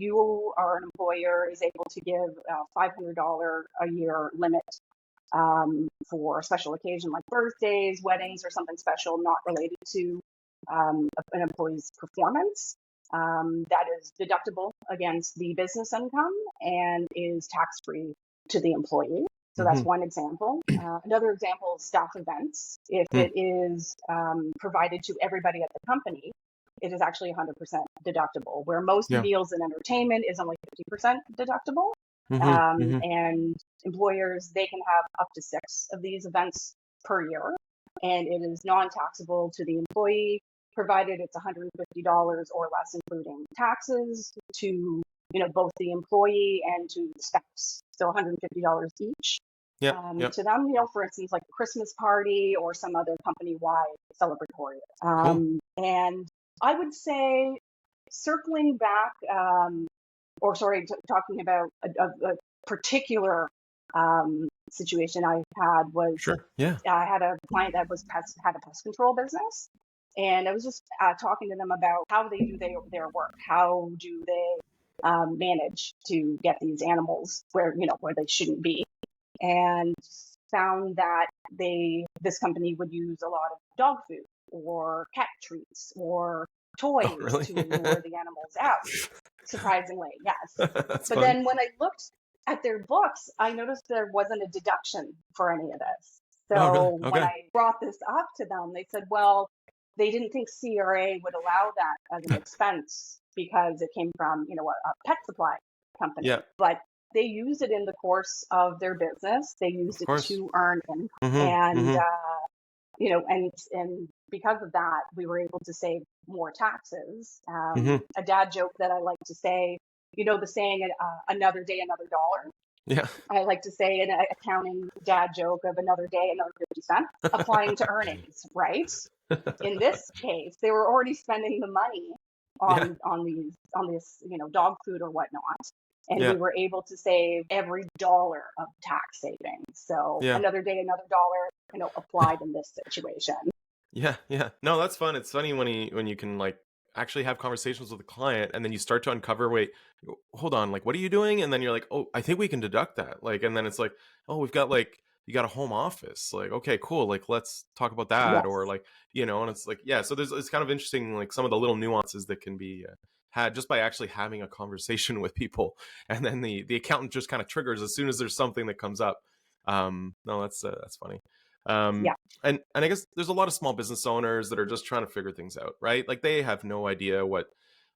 you or an employer is able to give a $500 a year limit for a special occasion like birthdays, weddings, or something special not related to an employee's performance. That is deductible against the business income and is tax-free to the employee. So that's one example. Another example is staff events. If it is provided to everybody at the company, it is actually 100% deductible, where most meals and entertainment is only 50% deductible. And employers, they can have up to 6 of these events per year, and it is non-taxable to the employee, provided it's $150 or less, including taxes, to both the employee and to the spouse. So $150 each. To them, for instance, like a Christmas party or some other company-wide celebratory. And I would say, circling back, talking about a particular situation I had was, I had a client that had a pest control business, and I was just talking to them about how they do their work. How do they manage to get these animals where they shouldn't be, and found that this company would use a lot of dog food or cat treats or toys to lure the animals out. Surprisingly, yes. But fun. Then when I looked at their books, I noticed there wasn't a deduction for any of this. So when I brought this up to them, they said, well, they didn't think CRA would allow that as an expense because it came from, a pet supply company. Yeah. But they used it in the course of their business. They used it to earn income. And, and because of that, we were able to save more taxes. A dad joke that I like to say, the saying, another day, another dollar. Yeah. I like to say an accounting dad joke of another day, another 50 cents, applying to earnings, right? In this case, they were already spending the money on this, dog food or whatnot. And we were able to save every dollar of tax savings. So another day, another dollar, applied in this situation. Yeah. No, that's fun. It's funny when you can actually have conversations with a client, and then you start to uncover, wait, hold on, what are you doing? And then you're like, oh, I think we can deduct that. And then it's like, oh, we've got you got a home office. Okay, cool. Let's talk about that. Yes. Or and it's so it's kind of interesting, some of the little nuances that can be had just by actually having a conversation with people. And then the accountant just kind of triggers as soon as there's something that comes up. No, that's funny. And I guess there's a lot of small business owners that are just trying to figure things out, right? They have no idea what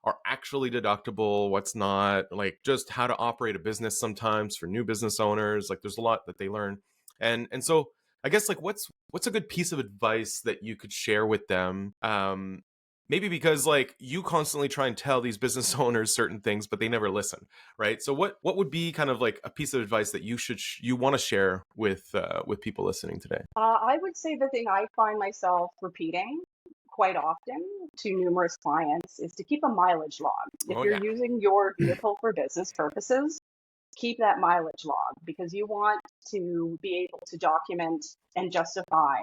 are actually deductible, what's not, just how to operate a business sometimes for new business owners. There's a lot that they learn. And so I guess what's a good piece of advice that you could share with them? Maybe because you constantly try and tell these business owners certain things, but they never listen, right? So what would be kind of a piece of advice that you want to share with people listening today? I would say the thing I find myself repeating quite often to numerous clients is to keep a mileage log. If you're using your vehicle for business purposes, keep that mileage log, because you want to be able to document and justify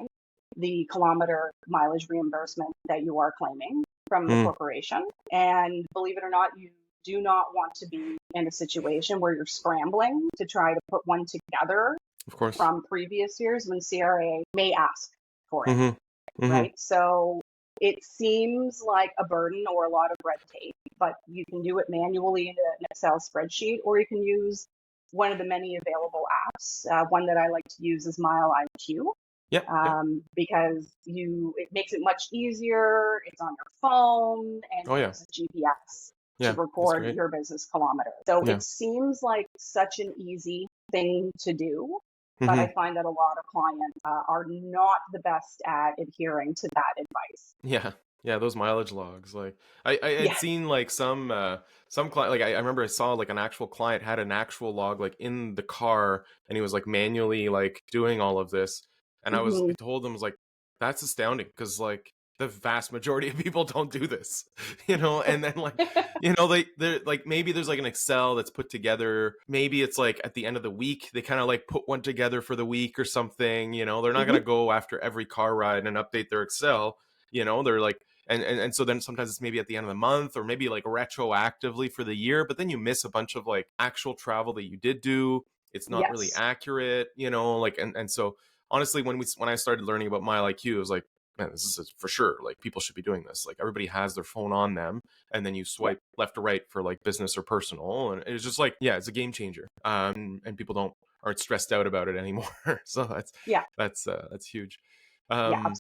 the kilometer mileage reimbursement that you are claiming from the corporation. And believe it or not, you do not want to be in a situation where you're scrambling to try to put one together, of course, from previous years when CRA may ask for it, right? So it seems like a burden or a lot of red tape, but you can do it manually in an Excel spreadsheet, or you can use one of the many available apps. One that I like to use is Mile IQ. Because it makes it much easier. It's on your phone, and it uses GPS to record your business kilometers. So it seems like such an easy thing to do, but I find that a lot of clients are not the best at adhering to that advice. Yeah, those mileage logs. I had seen some client, I remember I saw an actual client had an actual log in the car, and he was manually doing all of this. And I told them, that's astounding, because the vast majority of people don't do this, and then they're maybe there's an Excel that's put together. Maybe it's at the end of the week, they kind of put one together for the week or something, they're not going to go after every car ride and update their Excel, they're And so then sometimes it's maybe at the end of the month or maybe like retroactively for the year, but then you miss a bunch of like actual travel that you did do. It's not really Yes. accurate, like, and so honestly, when I started learning about Mile IQ, it was like, man, this is for sure. Like people should be doing this. Like everybody has their phone on them, and then you Yep. swipe left or right for like business or personal, and it's just like, yeah, it's a game changer. And people aren't stressed out about it anymore. So Yeah. that's huge. Yeah. Um,